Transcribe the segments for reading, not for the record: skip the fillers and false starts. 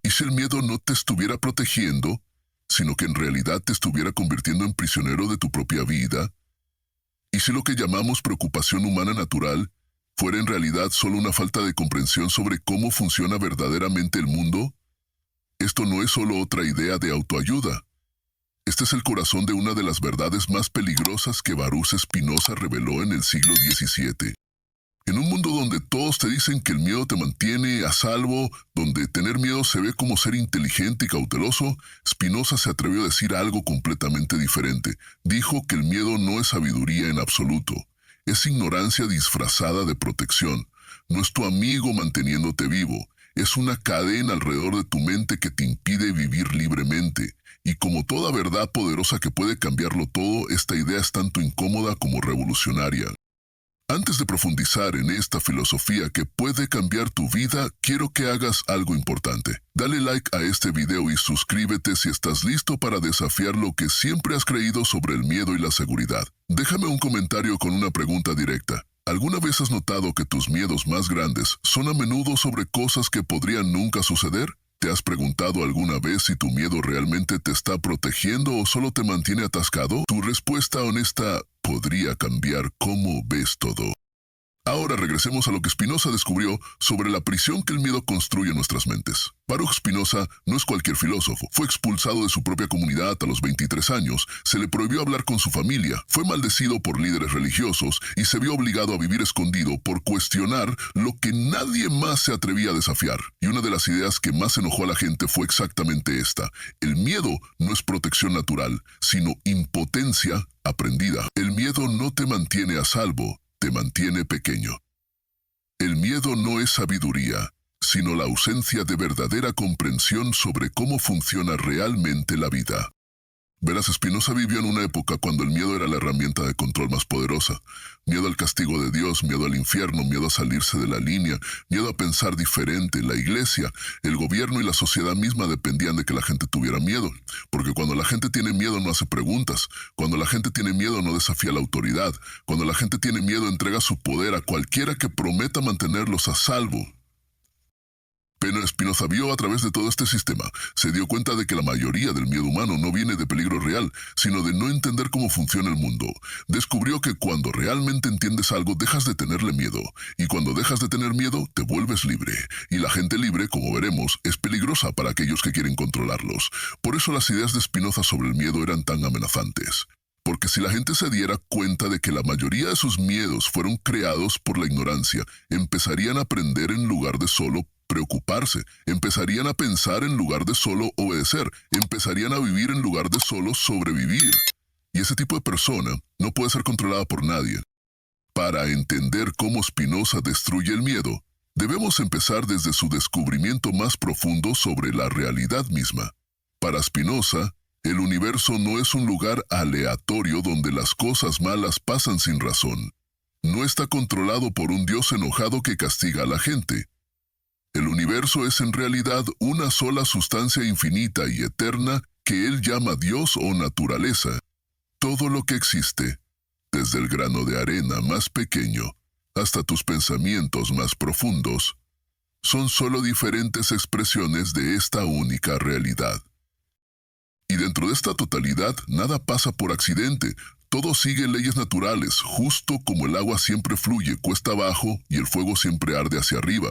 ¿Y si el miedo no te estuviera protegiendo, sino que en realidad te estuviera convirtiendo en prisionero de tu propia vida? ¿Y si lo que llamamos preocupación humana natural fuera en realidad solo una falta de comprensión sobre cómo funciona verdaderamente el mundo? Esto no es solo otra idea de autoayuda. Este es el corazón de una de las verdades más peligrosas que Baruch Spinoza reveló en el siglo XVII. En un mundo donde todos te dicen que el miedo te mantiene a salvo, donde tener miedo se ve como ser inteligente y cauteloso, Spinoza se atrevió a decir algo completamente diferente. Dijo que el miedo no es sabiduría en absoluto. Es ignorancia disfrazada de protección. No es tu amigo manteniéndote vivo. Es una cadena alrededor de tu mente que te impide vivir libremente. Y como toda verdad poderosa que puede cambiarlo todo, esta idea es tanto incómoda como revolucionaria. Antes de profundizar en esta filosofía que puede cambiar tu vida, quiero que hagas algo importante. Dale like a este video y suscríbete si estás listo para desafiar lo que siempre has creído sobre el miedo y la seguridad. Déjame un comentario con una pregunta directa. ¿Alguna vez has notado que tus miedos más grandes son a menudo sobre cosas que podrían nunca suceder? ¿Te has preguntado alguna vez si tu miedo realmente te está protegiendo o solo te mantiene atascado? Tu respuesta honesta podría cambiar cómo ves todo. Ahora regresemos a lo que Spinoza descubrió sobre la prisión que el miedo construye en nuestras mentes. Baruch Spinoza no es cualquier filósofo. Fue expulsado de su propia comunidad a los 23 años, se le prohibió hablar con su familia, fue maldecido por líderes religiosos y se vio obligado a vivir escondido por cuestionar lo que nadie más se atrevía a desafiar. Y una de las ideas que más enojó a la gente fue exactamente esta. El miedo no es protección natural, sino impotencia aprendida. El miedo no te mantiene a salvo, te mantiene pequeño. El miedo no es sabiduría, sino la ausencia de verdadera comprensión sobre cómo funciona realmente la vida. Verás, Spinoza vivió en una época cuando el miedo era la herramienta de control más poderosa. Miedo al castigo de Dios, miedo al infierno, miedo a salirse de la línea, miedo a pensar diferente. La iglesia, el gobierno y la sociedad misma dependían de que la gente tuviera miedo. Porque cuando la gente tiene miedo no hace preguntas. Cuando la gente tiene miedo no desafía la autoridad. Cuando la gente tiene miedo entrega su poder a cualquiera que prometa mantenerlos a salvo. Pero Spinoza vio a través de todo este sistema, se dio cuenta de que la mayoría del miedo humano no viene de peligro real, sino de no entender cómo funciona el mundo. Descubrió que cuando realmente entiendes algo, dejas de tenerle miedo, y cuando dejas de tener miedo, te vuelves libre. Y la gente libre, como veremos, es peligrosa para aquellos que quieren controlarlos. Por eso las ideas de Spinoza sobre el miedo eran tan amenazantes. Porque si la gente se diera cuenta de que la mayoría de sus miedos fueron creados por la ignorancia, empezarían a aprender en lugar de solo preocuparse, empezarían a pensar en lugar de solo obedecer, empezarían a vivir en lugar de solo sobrevivir. Y ese tipo de persona no puede ser controlada por nadie. Para entender cómo Spinoza destruye el miedo, debemos empezar desde su descubrimiento más profundo sobre la realidad misma. Para Spinoza, el universo no es un lugar aleatorio donde las cosas malas pasan sin razón. No está controlado por un Dios enojado que castiga a la gente. El universo es en realidad una sola sustancia infinita y eterna que él llama Dios o naturaleza. Todo lo que existe, desde el grano de arena más pequeño hasta tus pensamientos más profundos, son solo diferentes expresiones de esta única realidad. Y dentro de esta totalidad, nada pasa por accidente. Todo sigue leyes naturales, justo como el agua siempre fluye cuesta abajo y el fuego siempre arde hacia arriba.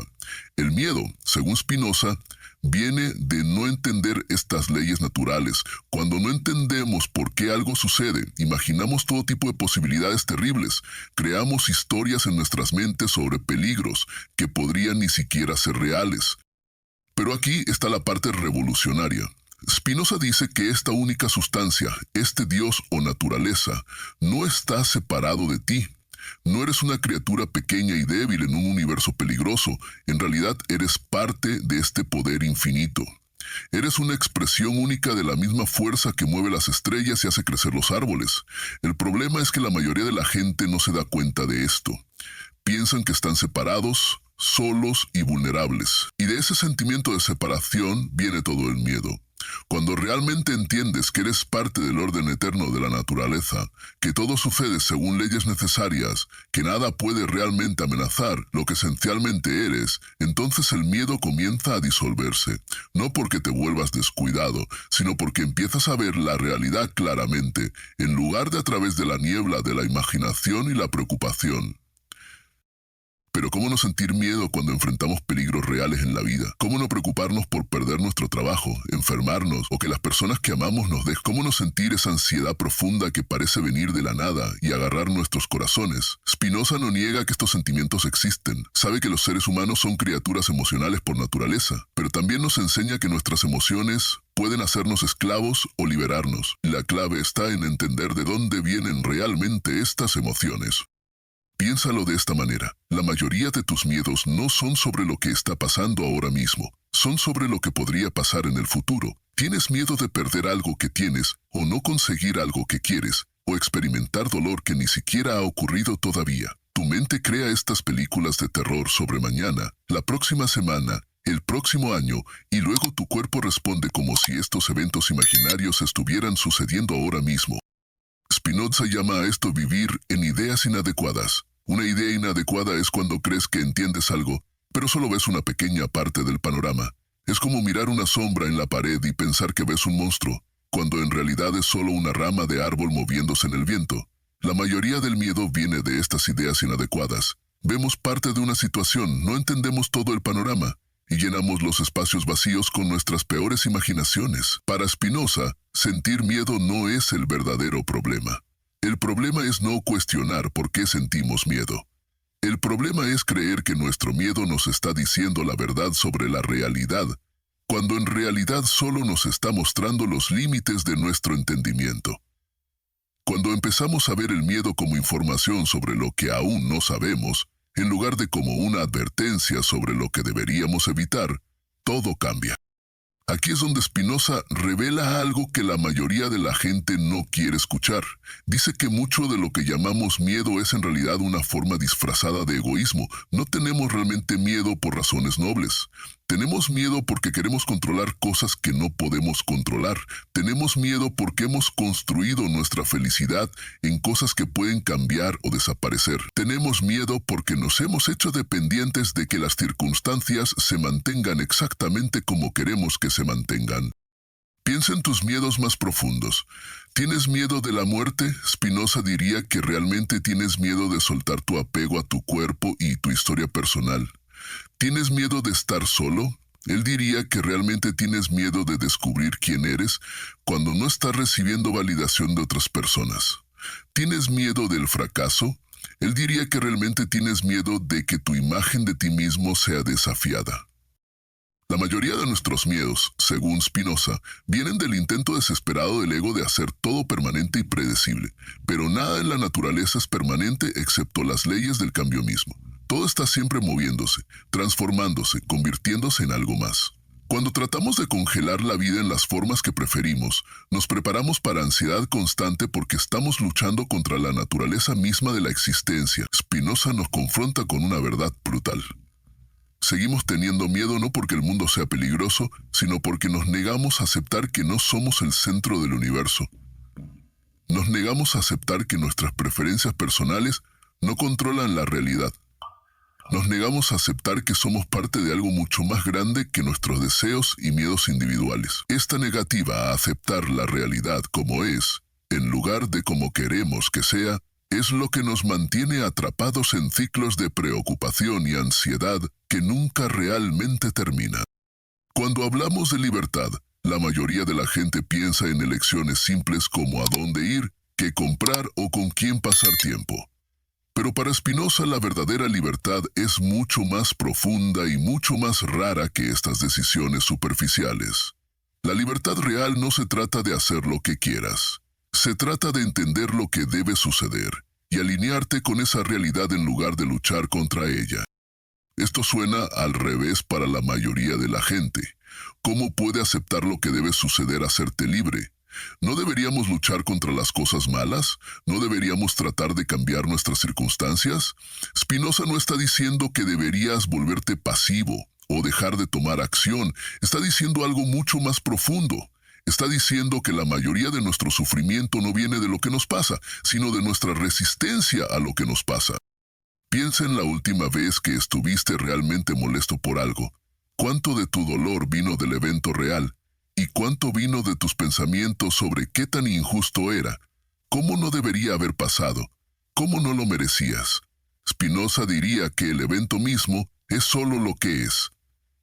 El miedo, según Spinoza, viene de no entender estas leyes naturales. Cuando no entendemos por qué algo sucede, imaginamos todo tipo de posibilidades terribles. Creamos historias en nuestras mentes sobre peligros que podrían ni siquiera ser reales. Pero aquí está la parte revolucionaria. Spinoza dice que esta única sustancia, este Dios o naturaleza, no está separado de ti. No eres una criatura pequeña y débil en un universo peligroso. En realidad eres parte de este poder infinito. Eres una expresión única de la misma fuerza que mueve las estrellas y hace crecer los árboles. El problema es que la mayoría de la gente no se da cuenta de esto. Piensan que están separados, solos y vulnerables. Y de ese sentimiento de separación viene todo el miedo. Cuando realmente entiendes que eres parte del orden eterno de la naturaleza, que todo sucede según leyes necesarias, que nada puede realmente amenazar lo que esencialmente eres, entonces el miedo comienza a disolverse, no porque te vuelvas descuidado, sino porque empiezas a ver la realidad claramente, en lugar de a través de la niebla de la imaginación y la preocupación. Pero ¿cómo no sentir miedo cuando enfrentamos peligros reales en la vida? ¿Cómo no preocuparnos por perder nuestro trabajo, enfermarnos o que las personas que amamos nos dejen? ¿Cómo no sentir esa ansiedad profunda que parece venir de la nada y agarrar nuestros corazones? Spinoza no niega que estos sentimientos existen. Sabe que los seres humanos son criaturas emocionales por naturaleza, pero también nos enseña que nuestras emociones pueden hacernos esclavos o liberarnos. La clave está en entender de dónde vienen realmente estas emociones. Piénsalo de esta manera. La mayoría de tus miedos no son sobre lo que está pasando ahora mismo, son sobre lo que podría pasar en el futuro. Tienes miedo de perder algo que tienes, o no conseguir algo que quieres, o experimentar dolor que ni siquiera ha ocurrido todavía. Tu mente crea estas películas de terror sobre mañana, la próxima semana, el próximo año, y luego tu cuerpo responde como si estos eventos imaginarios estuvieran sucediendo ahora mismo. Spinoza llama a esto vivir en ideas inadecuadas. Una idea inadecuada es cuando crees que entiendes algo, pero solo ves una pequeña parte del panorama. Es como mirar una sombra en la pared y pensar que ves un monstruo, cuando en realidad es solo una rama de árbol moviéndose en el viento. La mayoría del miedo viene de estas ideas inadecuadas. Vemos parte de una situación, no entendemos todo el panorama, y llenamos los espacios vacíos con nuestras peores imaginaciones. Para Spinoza, sentir miedo no es el verdadero problema. El problema es no cuestionar por qué sentimos miedo. El problema es creer que nuestro miedo nos está diciendo la verdad sobre la realidad, cuando en realidad solo nos está mostrando los límites de nuestro entendimiento. Cuando empezamos a ver el miedo como información sobre lo que aún no sabemos, en lugar de como una advertencia sobre lo que deberíamos evitar, todo cambia. Aquí es donde Spinoza revela algo que la mayoría de la gente no quiere escuchar. Dice que mucho de lo que llamamos miedo es en realidad una forma disfrazada de egoísmo. No tenemos realmente miedo por razones nobles. Tenemos miedo porque queremos controlar cosas que no podemos controlar. Tenemos miedo porque hemos construido nuestra felicidad en cosas que pueden cambiar o desaparecer. Tenemos miedo porque nos hemos hecho dependientes de que las circunstancias se mantengan exactamente como queremos que se mantengan. Piensa en tus miedos más profundos. ¿Tienes miedo de la muerte? Spinoza diría que realmente tienes miedo de soltar tu apego a tu cuerpo y tu historia personal. ¿Tienes miedo de estar solo? Él diría que realmente tienes miedo de descubrir quién eres cuando no estás recibiendo validación de otras personas. ¿Tienes miedo del fracaso? Él diría que realmente tienes miedo de que tu imagen de ti mismo sea desafiada. La mayoría de nuestros miedos, según Spinoza, vienen del intento desesperado del ego de hacer todo permanente y predecible, pero nada en la naturaleza es permanente excepto las leyes del cambio mismo. Todo está siempre moviéndose, transformándose, convirtiéndose en algo más. Cuando tratamos de congelar la vida en las formas que preferimos, nos preparamos para ansiedad constante porque estamos luchando contra la naturaleza misma de la existencia. Spinoza nos confronta con una verdad brutal. Seguimos teniendo miedo no porque el mundo sea peligroso, sino porque nos negamos a aceptar que no somos el centro del universo. Nos negamos a aceptar que nuestras preferencias personales no controlan la realidad. Nos negamos a aceptar que somos parte de algo mucho más grande que nuestros deseos y miedos individuales. Esta negativa a aceptar la realidad como es, en lugar de como queremos que sea, es lo que nos mantiene atrapados en ciclos de preocupación y ansiedad que nunca realmente terminan. Cuando hablamos de libertad, la mayoría de la gente piensa en elecciones simples como a dónde ir, qué comprar o con quién pasar tiempo. Pero para Spinoza la verdadera libertad es mucho más profunda y mucho más rara que estas decisiones superficiales. La libertad real no se trata de hacer lo que quieras. Se trata de entender lo que debe suceder y alinearte con esa realidad en lugar de luchar contra ella. Esto suena al revés para la mayoría de la gente. ¿Cómo puede aceptar lo que debe suceder hacerte libre? ¿No deberíamos luchar contra las cosas malas? ¿No deberíamos tratar de cambiar nuestras circunstancias? Spinoza no está diciendo que deberías volverte pasivo o dejar de tomar acción, está diciendo algo mucho más profundo. Está diciendo que la mayoría de nuestro sufrimiento no viene de lo que nos pasa, sino de nuestra resistencia a lo que nos pasa. Piensa en la última vez que estuviste realmente molesto por algo. ¿Cuánto de tu dolor vino del evento real? ¿Y cuánto vino de tus pensamientos sobre qué tan injusto era? ¿Cómo no debería haber pasado? ¿Cómo no lo merecías? Spinoza diría que el evento mismo es solo lo que es.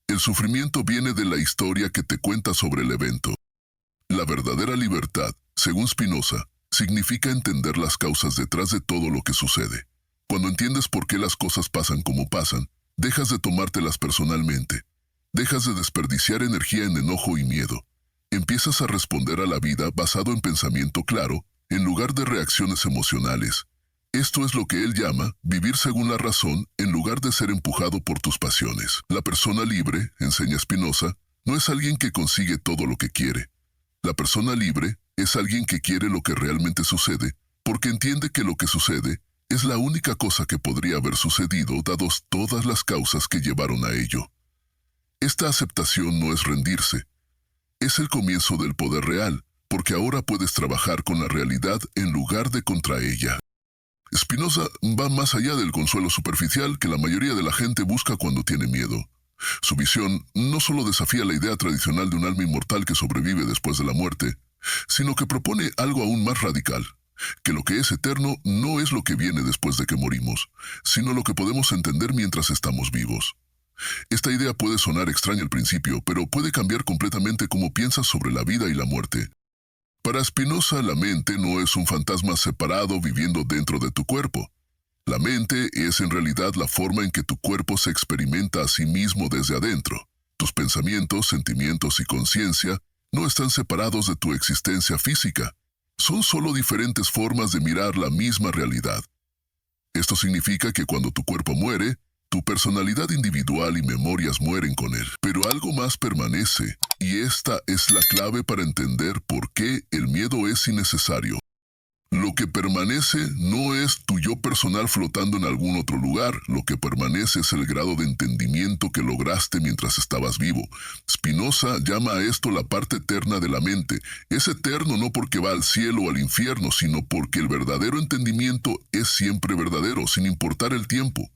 El sufrimiento viene de la historia que te cuenta sobre el evento. La verdadera libertad, según Spinoza, significa entender las causas detrás de todo lo que sucede. Cuando entiendes por qué las cosas pasan como pasan, dejas de tomártelas personalmente. Dejas de desperdiciar energía en enojo y miedo. Empiezas a responder a la vida basado en pensamiento claro, en lugar de reacciones emocionales. Esto es lo que él llama vivir según la razón en lugar de ser empujado por tus pasiones. La persona libre, enseña Spinoza, no es alguien que consigue todo lo que quiere. La persona libre es alguien que quiere lo que realmente sucede, porque entiende que lo que sucede es la única cosa que podría haber sucedido dados todas las causas que llevaron a ello. Esta aceptación no es rendirse. Es el comienzo del poder real, porque ahora puedes trabajar con la realidad en lugar de contra ella. Spinoza va más allá del consuelo superficial que la mayoría de la gente busca cuando tiene miedo. Su visión no solo desafía la idea tradicional de un alma inmortal que sobrevive después de la muerte, sino que propone algo aún más radical, que lo que es eterno no es lo que viene después de que morimos, sino lo que podemos entender mientras estamos vivos. Esta idea puede sonar extraña al principio, pero puede cambiar completamente cómo piensas sobre la vida y la muerte. Para Spinoza, la mente no es un fantasma separado viviendo dentro de tu cuerpo. La mente es en realidad la forma en que tu cuerpo se experimenta a sí mismo desde adentro. Tus pensamientos, sentimientos y conciencia no están separados de tu existencia física. Son solo diferentes formas de mirar la misma realidad. Esto significa que cuando tu cuerpo muere, tu personalidad individual y memorias mueren con él. Pero algo más permanece, y esta es la clave para entender por qué el miedo es innecesario. Lo que permanece no es tu yo personal flotando en algún otro lugar. Lo que permanece es el grado de entendimiento que lograste mientras estabas vivo. Spinoza llama a esto la parte eterna de la mente. Es eterno no porque va al cielo o al infierno, sino porque el verdadero entendimiento es siempre verdadero, sin importar el tiempo.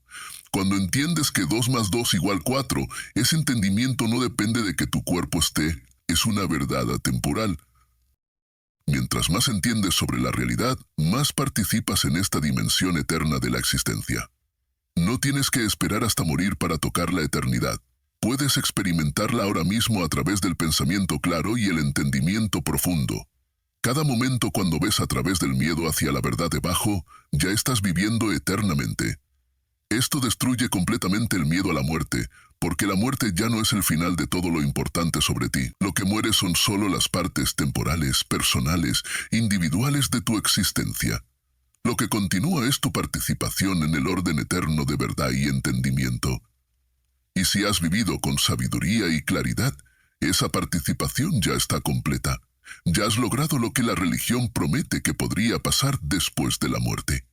Cuando entiendes que 2 más 2 igual 4, ese entendimiento no depende de que tu cuerpo esté, es una verdad atemporal. Mientras más entiendes sobre la realidad, más participas en esta dimensión eterna de la existencia. No tienes que esperar hasta morir para tocar la eternidad. Puedes experimentarla ahora mismo a través del pensamiento claro y el entendimiento profundo. Cada momento cuando ves a través del miedo hacia la verdad debajo, ya estás viviendo eternamente. Esto destruye completamente el miedo a la muerte, porque la muerte ya no es el final de todo lo importante sobre ti. Lo que muere son solo las partes temporales, personales, individuales de tu existencia. Lo que continúa es tu participación en el orden eterno de verdad y entendimiento. Y si has vivido con sabiduría y claridad, esa participación ya está completa. Ya has logrado lo que la religión promete que podría pasar después de la muerte.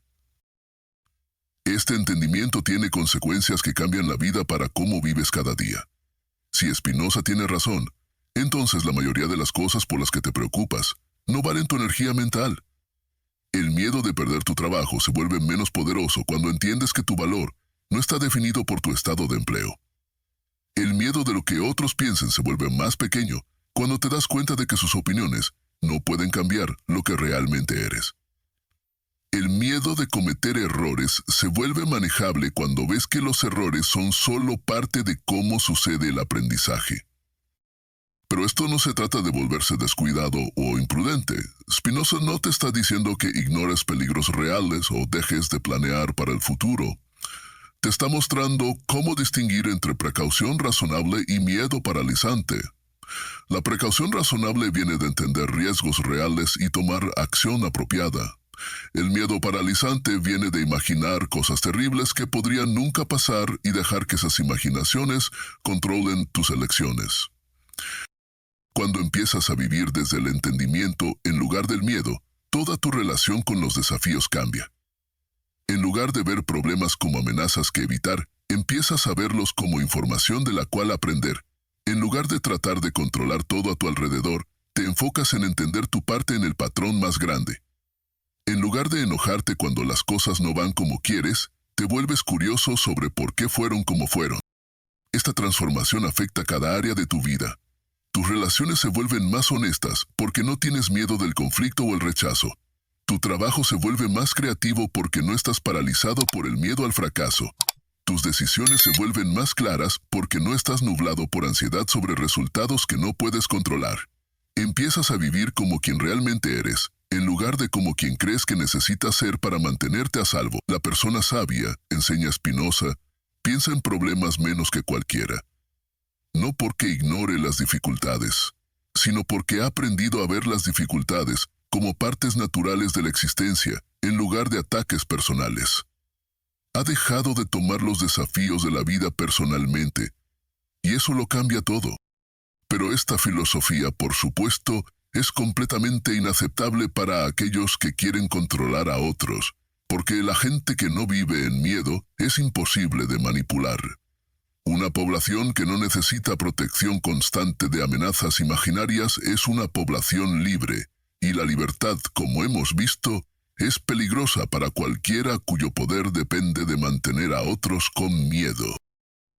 Este entendimiento tiene consecuencias que cambian la vida para cómo vives cada día. Si Spinoza tiene razón, entonces la mayoría de las cosas por las que te preocupas no valen tu energía mental. El miedo de perder tu trabajo se vuelve menos poderoso cuando entiendes que tu valor no está definido por tu estado de empleo. El miedo de lo que otros piensen se vuelve más pequeño cuando te das cuenta de que sus opiniones no pueden cambiar lo que realmente eres. El miedo de cometer errores se vuelve manejable cuando ves que los errores son solo parte de cómo sucede el aprendizaje. Pero esto no se trata de volverse descuidado o imprudente. Spinoza no te está diciendo que ignores peligros reales o dejes de planear para el futuro. Te está mostrando cómo distinguir entre precaución razonable y miedo paralizante. La precaución razonable viene de entender riesgos reales y tomar acción apropiada. El miedo paralizante viene de imaginar cosas terribles que podrían nunca pasar y dejar que esas imaginaciones controlen tus elecciones. Cuando empiezas a vivir desde el entendimiento en lugar del miedo, toda tu relación con los desafíos cambia. En lugar de ver problemas como amenazas que evitar, Empiezas a verlos como información de la cual aprender. En lugar de tratar de controlar todo a tu alrededor, te enfocas en entender tu parte en el patrón más grande. En lugar de enojarte cuando las cosas no van como quieres, te vuelves curioso sobre por qué fueron como fueron. Esta transformación afecta cada área de tu vida. Tus relaciones se vuelven más honestas porque no tienes miedo del conflicto o el rechazo. Tu trabajo se vuelve más creativo porque no estás paralizado por el miedo al fracaso. Tus decisiones se vuelven más claras porque no estás nublado por ansiedad sobre resultados que no puedes controlar. Empiezas a vivir como quien realmente eres, en lugar de como quien crees que necesitas ser para mantenerte a salvo. La persona sabia, enseña Spinoza, piensa en problemas menos que cualquiera. No porque ignore las dificultades, sino porque ha aprendido a ver las dificultades como partes naturales de la existencia, en lugar de ataques personales. Ha dejado de tomar los desafíos de la vida personalmente, y eso lo cambia todo. Pero esta filosofía, por supuesto, es completamente inaceptable para aquellos que quieren controlar a otros, porque la gente que no vive en miedo es imposible de manipular. Una población que no necesita protección constante de amenazas imaginarias es una población libre, y la libertad, como hemos visto, es peligrosa para cualquiera cuyo poder depende de mantener a otros con miedo.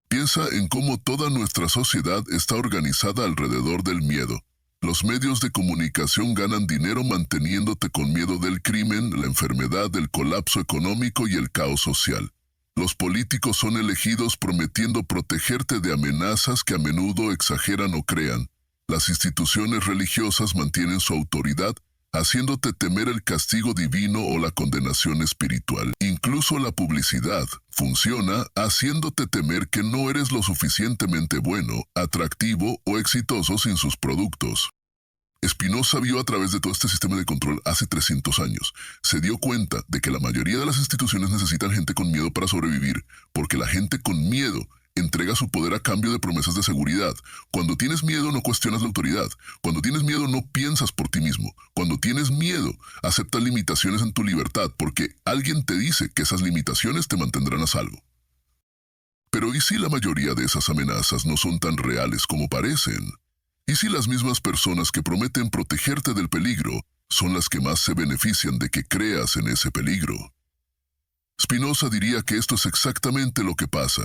Piensa en cómo toda nuestra sociedad está organizada alrededor del miedo. Los medios de comunicación ganan dinero manteniéndote con miedo del crimen, la enfermedad, el colapso económico y el caos social. Los políticos son elegidos prometiendo protegerte de amenazas que a menudo exageran o crean. Las instituciones religiosas mantienen su autoridad, haciéndote temer el castigo divino o la condenación espiritual. Incluso la publicidad funciona haciéndote temer que no eres lo suficientemente bueno, atractivo o exitoso sin sus productos. Spinoza vio a través de todo este sistema de control hace 300 años. Se dio cuenta de que la mayoría de las instituciones necesitan gente con miedo para sobrevivir, porque la gente con miedo entrega su poder a cambio de promesas de seguridad. Cuando tienes miedo no cuestionas la autoridad. Cuando tienes miedo no piensas por ti mismo. Cuando tienes miedo, aceptas limitaciones en tu libertad porque alguien te dice que esas limitaciones te mantendrán a salvo. Pero ¿y si la mayoría de esas amenazas no son tan reales como parecen? ¿Y si las mismas personas que prometen protegerte del peligro son las que más se benefician de que creas en ese peligro? Spinoza diría que esto es exactamente lo que pasa.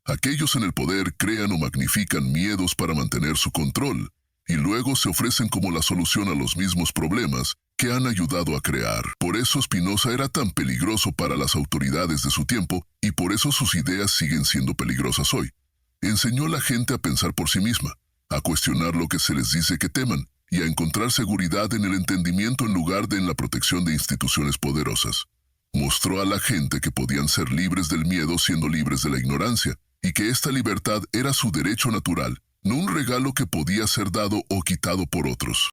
Aquellos en el poder crean o magnifican miedos para mantener su control, y luego se ofrecen como la solución a los mismos problemas que han ayudado a crear. Por eso Spinoza era tan peligroso para las autoridades de su tiempo, y por eso sus ideas siguen siendo peligrosas hoy. Enseñó a la gente a pensar por sí misma, a cuestionar lo que se les dice que teman, y a encontrar seguridad en el entendimiento en lugar de en la protección de instituciones poderosas. Mostró a la gente que podían ser libres del miedo siendo libres de la ignorancia, y que esta libertad era su derecho natural, no un regalo que podía ser dado o quitado por otros.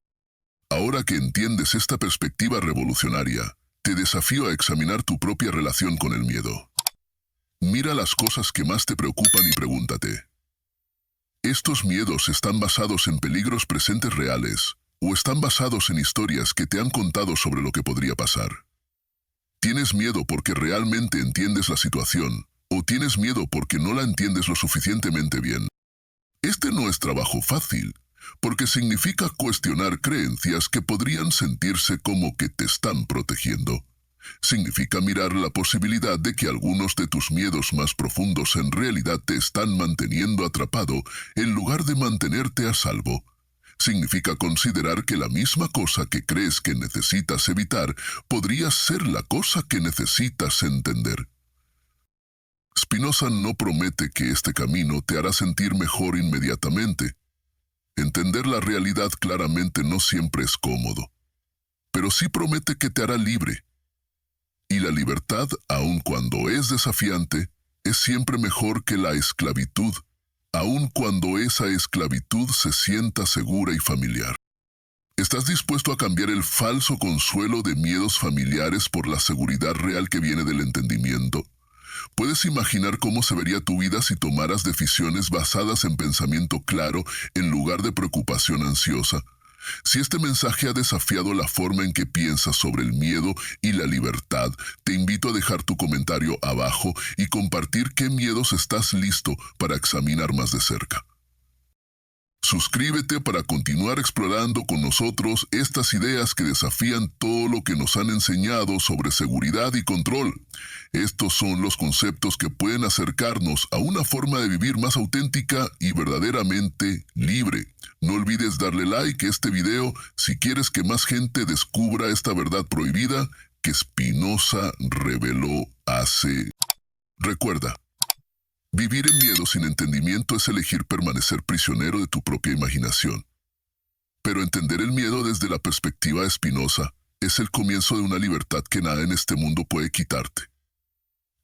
Ahora que entiendes esta perspectiva revolucionaria, te desafío a examinar tu propia relación con el miedo. Mira las cosas que más te preocupan y pregúntate: ¿estos miedos están basados en peligros presentes reales o están basados en historias que te han contado sobre lo que podría pasar? ¿Tienes miedo porque realmente entiendes la situación o tienes miedo porque no la entiendes lo suficientemente bien? Este no es trabajo fácil, porque significa cuestionar creencias que podrían sentirse como que te están protegiendo. Significa mirar la posibilidad de que algunos de tus miedos más profundos en realidad te están manteniendo atrapado en lugar de mantenerte a salvo. Significa considerar que la misma cosa que crees que necesitas evitar podría ser la cosa que necesitas entender. Spinoza no promete que este camino te hará sentir mejor inmediatamente. Entender la realidad claramente no siempre es cómodo, pero sí promete que te hará libre. Y la libertad, aun cuando es desafiante, es siempre mejor que la esclavitud, aun cuando esa esclavitud se sienta segura y familiar. ¿Estás dispuesto a cambiar el falso consuelo de miedos familiares por la seguridad real que viene del entendimiento? ¿Puedes imaginar cómo se vería tu vida si tomaras decisiones basadas en pensamiento claro en lugar de preocupación ansiosa? Si este mensaje ha desafiado la forma en que piensas sobre el miedo y la libertad, te invito a dejar tu comentario abajo y compartir qué miedos estás listo para examinar más de cerca. Suscríbete para continuar explorando con nosotros estas ideas que desafían todo lo que nos han enseñado sobre seguridad y control. Estos son los conceptos que pueden acercarnos a una forma de vivir más auténtica y verdaderamente libre. No olvides darle like a este video si quieres que más gente descubra esta verdad prohibida que Spinoza reveló hace... Recuerda, vivir en miedo sin entendimiento es elegir permanecer prisionero de tu propia imaginación. Pero entender el miedo desde la perspectiva de Spinoza es el comienzo de una libertad que nada en este mundo puede quitarte.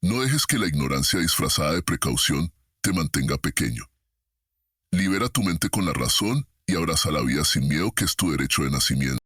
No dejes que la ignorancia disfrazada de precaución te mantenga pequeño. Libera tu mente con la razón y abraza la vida sin miedo, que es tu derecho de nacimiento.